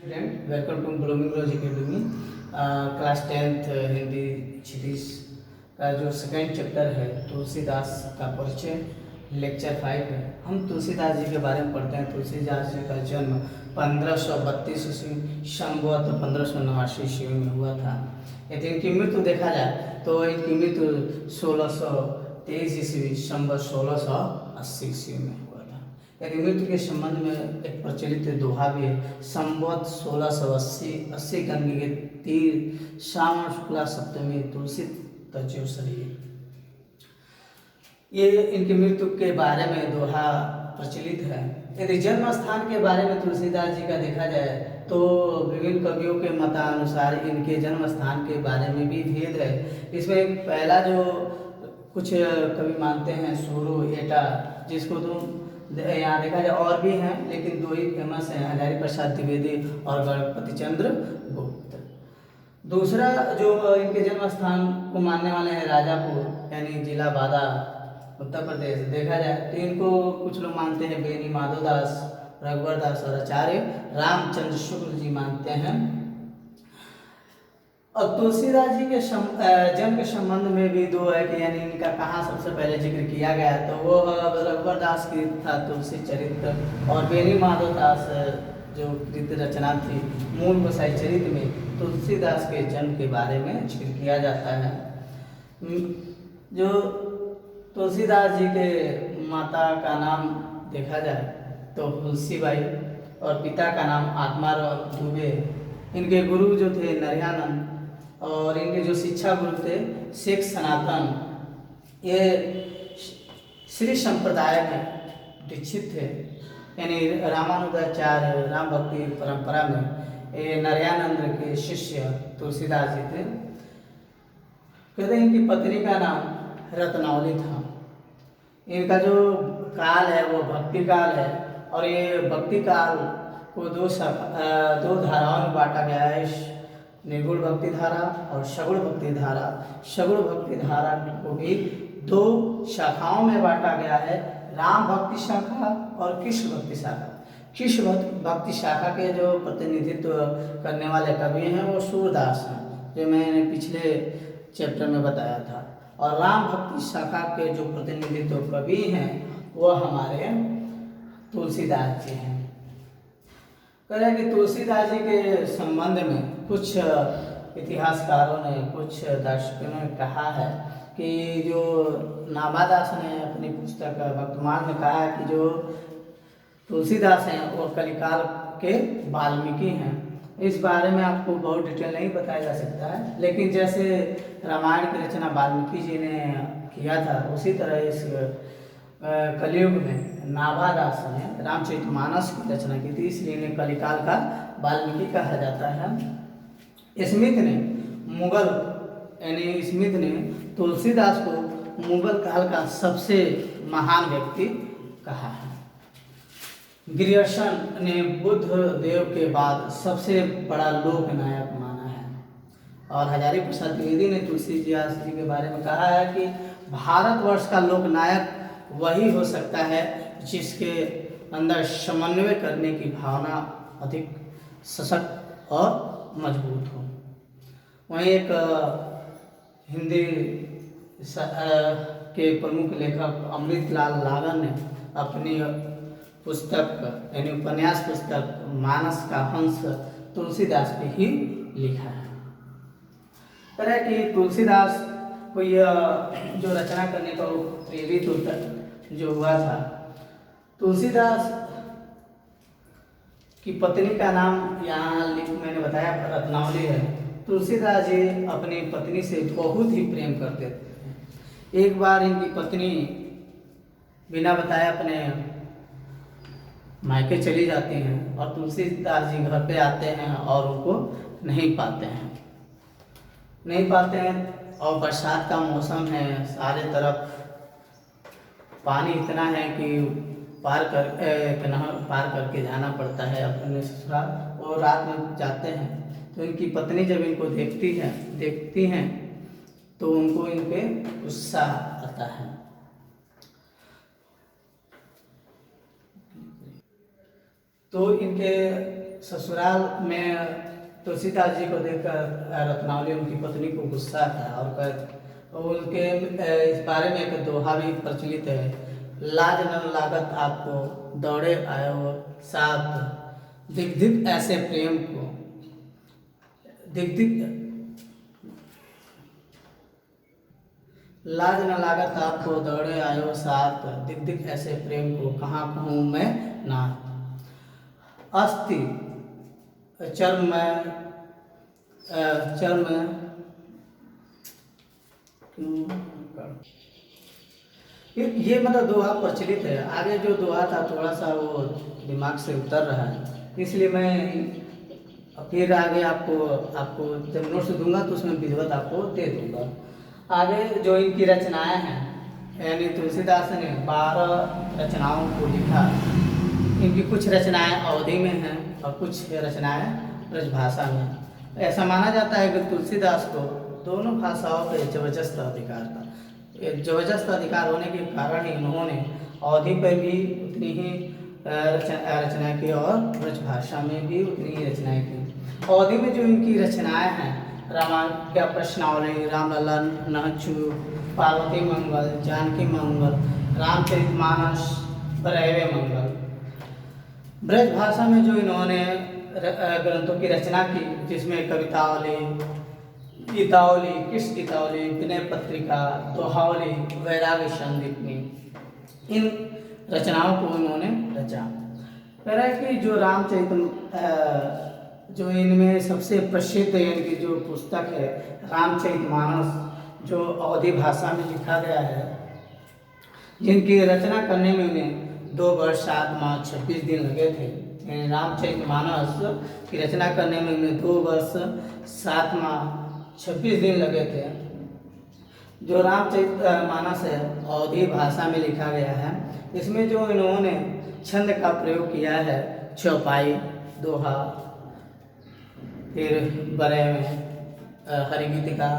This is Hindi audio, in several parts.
Student welcome to blooming lodge academy. Class 10th Hindi Kshitij का जो सेकंड चैप्टर है तुलसीदास का परिचय लेक्चर 5 है। हम तुलसीदास जी के बारे में पढ़ते हैं। तुलसीदास जी का जन्म 1532 ईस्वी संवत 1589 ईस्वी में हुआ था। यदि इनकी मृत्यु देखा जाए तो इनकी मृत्यु 1623 ईस्वी संवत 1680 ईस्वी में हुआ था। यदि मृत्यु के संबंध में एक प्रचलित दोहा भी है। संवत 1680 गंगे के तीर श्रावण शुक्ला सप्तमी तुलसी तजो शरीर। ये इनकी मृत्यु के बारे में दोहा प्रचलित है। यदि जन्म स्थान के बारे में तुलसीदास जी का देखा जाए तो विभिन्न कवियों के मतानुसार इनके जन्म स्थान के बारे में भी भेद है। इसमें पहला जो कुछ कवि मानते हैं सूरो एटा, जिसको तो यहाँ देखा जाए और भी हैं लेकिन दो ही फेमस हैं, हजारी प्रसाद द्विवेदी और गणपति चंद्र गुप्त। दूसरा जो इनके जन्म स्थान को मानने वाले हैं राजापुर यानी जिला बादा उत्तर प्रदेश। देखा जाए तो इनको कुछ लोग मानते हैं बेनी माधोदास, रघुवर दास और आचार्य रामचंद्र शुक्ल जी मानते हैं। और तुलसीदास जी के जन्म के संबंध में भी दो है कि यानी इनका कहाँ सबसे पहले जिक्र किया गया तो वो रघुवर दास की था तुलसी चरित्र, और बेनी माधोदास जो कृत रचना थी मूल गोसाई चरित्र में तुलसीदास के जन्म के बारे में जिक्र किया जाता है। जो तुलसीदास जी के माता का नाम देखा जाए तो तुलसीबाई और पिता का नाम आत्माराम दुबे। इनके गुरु जो थे नरयानंद और इनके जो शिक्षा गुरु थे शेख सनातन। ये श्री संप्रदाय में दीक्षित थे यानी रामानुजाचार्य राम भक्ति परंपरा में ये नरयानंद के शिष्य तुलसीदास जी थे। कहते हैं इनकी पत्नी का नाम रत्नावली था। इनका जो काल है वो भक्ति काल है और ये भक्ति काल को दो धाराओं में बांटा गया है, निर्गुण भक्ति धारा और सगुण भक्ति धारा। सगुण भक्ति धारा को भी दो शाखाओं में बांटा गया है, राम भक्ति शाखा और कृष्ण भक्ति शाखा। कृष्ण भक्ति शाखा के जो प्रतिनिधित्व करने वाले कवि हैं वो सूरदास हैं, जो मैंने पिछले चैप्टर में बताया था। और राम भक्ति शाखा के जो प्रतिनिधित्व कवि हैं वो हमारे तुलसीदास जी हैं। कह रहे हैं कि तुलसीदास जी के संबंध में कुछ इतिहासकारों ने कुछ दर्शकों ने कहा है कि जो नाभादास ने अपनी पुस्तक वर्तमान में कहा है कि जो तुलसीदास हैं वो कलिकाल के वाल्मीकि हैं। इस बारे में आपको बहुत डिटेल नहीं बताया जा सकता है, लेकिन जैसे रामायण की रचना वाल्मीकि जी ने किया था उसी तरह इस कलयुग में नाभादास ने रामचरितमानस की रचना की थी, इसलिए इन्हें कलिकाल का वाल्मीकि कहा जाता है। स्मिथ ने मुगल यानी स्मिथ ने तुलसीदास को मुगल काल का सबसे महान व्यक्ति कहा है। ग्रियर्सन ने बुद्ध देव के बाद सबसे बड़ा लोक नायक माना है। और हजारी प्रसाद द्विवेदी ने तुलसीदास जी के बारे में कहा है कि भारतवर्ष का लोक नायक वही हो सकता है जिसके अंदर समन्वय करने की भावना अधिक सशक्त और मजबूत हो। वहीं एक हिंदी के प्रमुख लेखक अमृतलाल लागन ने अपनी पुस्तक यानी उपन्यास पुस्तक मानस का हंस तुलसीदास पे ही लिखा है। तरह कि तुलसीदास को यह जो रचना करने का प्रेरित होता जो हुआ था, तुलसीदास की पत्नी का नाम यहाँ मैंने बताया रत्नावली है। तुलसीदास जी अपनी पत्नी से बहुत ही प्रेम करते थे। एक बार इनकी पत्नी बिना बताए अपने मायके चली जाती हैं और तुलसीदास जी घर पे आते हैं और उनको नहीं पाते हैं और बरसात का मौसम है, सारे तरफ पानी इतना है कि पार करके जाना पड़ता है अपने ससुराल। और रात में जाते हैं तो इनकी पत्नी जब इनको देखती हैं तो उनको इन पे गुस्सा आता है। तो इनके ससुराल में तुलसीदास जी को देखकर रत्नावली उनकी पत्नी को गुस्सा था और उनके इस बारे में एक दोहा भी प्रचलित है, लाज न लागत आपको दौड़े आयो साथ, दिख दिख ऐसे प्रेम को, दिख दिख लाज न लागत आपको दौड़े आयो साथ, दिख दिख ऐसे प्रेम को कहाँ कहूँ मैं नाथ। अस्थि चर्म ये मतलब दोहा प्रचलित है। आगे जो दोहा था थोड़ा सा वो दिमाग से उतर रहा है, इसलिए मैं फिर आगे आपको जब नोट्स दूंगा तो उसमें विधिवत आपको दे दूंगा। आगे जो इनकी रचनाएं हैं, यानी तुलसीदास ने 12 रचनाओं को लिखा। इनकी कुछ रचनाएं अवधि में हैं और कुछ रचनाएं ब्रजभाषा में। ऐसा माना जाता है कि तुलसीदास को दोनों भाषाओं पर जबरदस्त अधिकार था। जबरदस्त अधिकार होने के कारण ही उन्होंने अवधि पर भी उतनी ही रचनाएं की और ब्रजभाषा में भी उतनी ही रचनाएं की। अवधि में जो इनकी रचनाएं हैं, रामाज्ञा प्रश्नावली, रामलला नहचु, पार्वती मंगल, जानकी मंगल, रामचरितमानस, बरहवे मंगल। ब्रजभाषा में जो इन्होंने ग्रंथों की रचना की, जिसमें कवितावली, गीतावली, कृष्ण गीतावली, विनय पत्रिका, दोहावली, वैराग्य संदीपनी, इन रचनाओं को इन्होंने रचा। कह रहा है कि जो जो इनमें सबसे प्रसिद्ध यानी कि जो पुस्तक है रामचरितमानस, जो अवधि भाषा में लिखा गया है, जिनकी रचना करने में उन्हें 2 वर्ष 7 माह 26 दिन लगे थे। रामचरितमानस की रचना करने में उन्हें 2 वर्ष 7 माह 26 दिन लगे थे। जो रामचरितमानस है अवधि भाषा में लिखा गया है। इसमें जो इन्होंने छंद का प्रयोग किया है, चौपाई, दोहा, फिर बरहवे में हरिगीतिका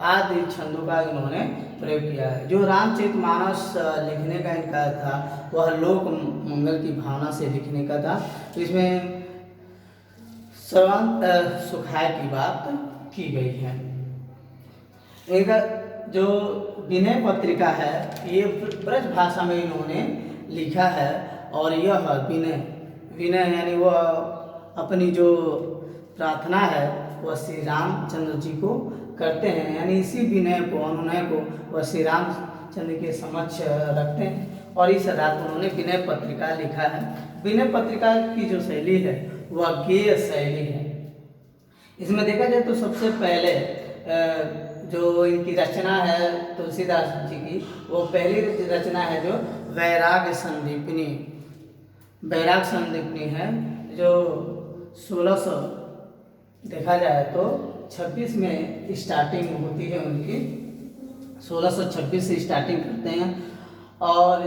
आदि छंदों का इन्होंने प्रयोग किया है। जो रामचरितमानस लिखने का इनका था वह लोक मंगल की भावना से लिखने का था। इसमें सर्वांत सुखाय की बात की गई है। एक जो विनय पत्रिका है ये ब्रज भाषा में इन्होंने लिखा है और यह विनय यानी वह अपनी जो प्रार्थना है वह श्री रामचंद्र जी को करते हैं, यानी इसी विनय को अनुनय को वह श्री रामचंद्र के समक्ष रखते हैं और इस आधार पर उन्होंने विनय पत्रिका लिखा है। विनय पत्रिका की जो शैली है वह गेय शैली है। इसमें देखा जाए तो सबसे पहले जो इनकी रचना है तुलसीदास जी की, वो पहली रचना है जो वैराग्य संदीपनी है, जो 1600 देखा जाए तो 26 में स्टार्टिंग होती है उनकी, 1626 से स्टार्टिंग करते हैं। और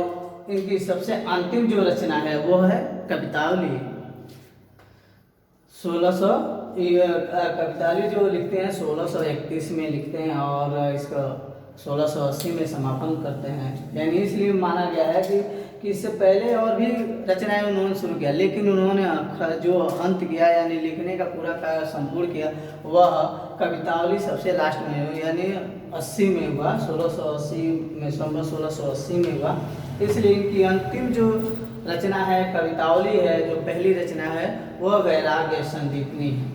इनकी सबसे अंतिम जो रचना है वो है कवितावली। कवितावली जो लिखते हैं 1631 में लिखते हैं और इसका 1680 में समापन करते हैं। यानी इसलिए माना गया है कि इससे पहले और भी रचनाएं उन्होंने शुरू किया, लेकिन उन्होंने जो अंत किया यानी लिखने का पूरा कार्य संपूर्ण किया वह कवितावली सबसे लास्ट में यानी 80 में हुआ, 1680 में, संवत 1680 में हुआ। इसलिए इनकी अंतिम जो रचना है कवितावली है, जो पहली रचना है वह वैराग्य संदीपनी है।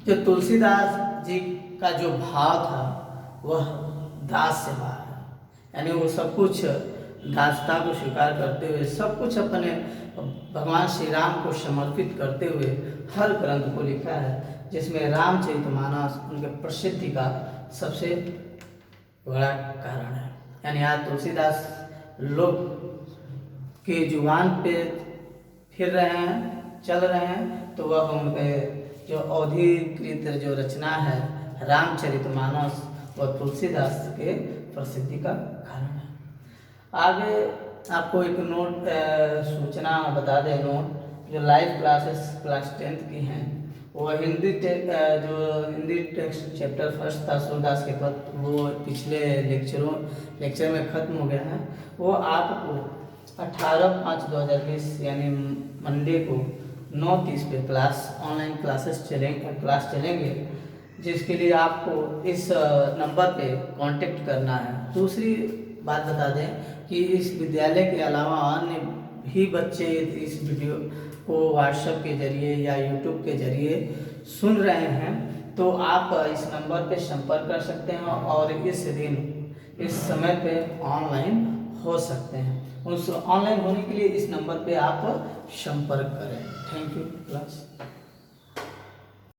जो तुलसीदास जी का जो भाव था वह दास सेवा है, यानी वो सब कुछ दासता को स्वीकार करते हुए सब कुछ अपने भगवान श्री राम को समर्पित करते हुए हर ग्रंथ को लिखा है, जिसमें रामचरितमानस उनके प्रसिद्धि का सबसे बड़ा कारण है। यानी आज तुलसीदास लोग के जुबान पे फिर रहे हैं, चल रहे हैं, तो वह उनके जो अवधिकृत जो रचना है रामचरितमानस वह तुलसीदास के प्रसिद्धि का कारण है। आगे आपको एक नोट सूचना बता दें। नोट जो लाइव क्लासेस क्लास 10th की हैं वो हिंदी टेक्स्ट चैप्टर फर्स्ट था सूरदास के पद, वो पिछले लेक्चर में ख़त्म हो गया है। वो आपको 18/5/2020 यानी मंडे को 9:30 पे ऑनलाइन क्लास चलेंगे, जिसके लिए आपको इस नंबर पे कांटेक्ट करना है। दूसरी बात बता दें कि इस विद्यालय के अलावा अन्य भी बच्चे इस वीडियो को व्हाट्सएप के जरिए या यूट्यूब के जरिए सुन रहे हैं, तो आप इस नंबर पे संपर्क कर सकते हैं और इस दिन इस समय पे ऑनलाइन हो सकते हैं। उस ऑनलाइन होने के लिए इस नंबर पे आप संपर्क करें। Thank you class.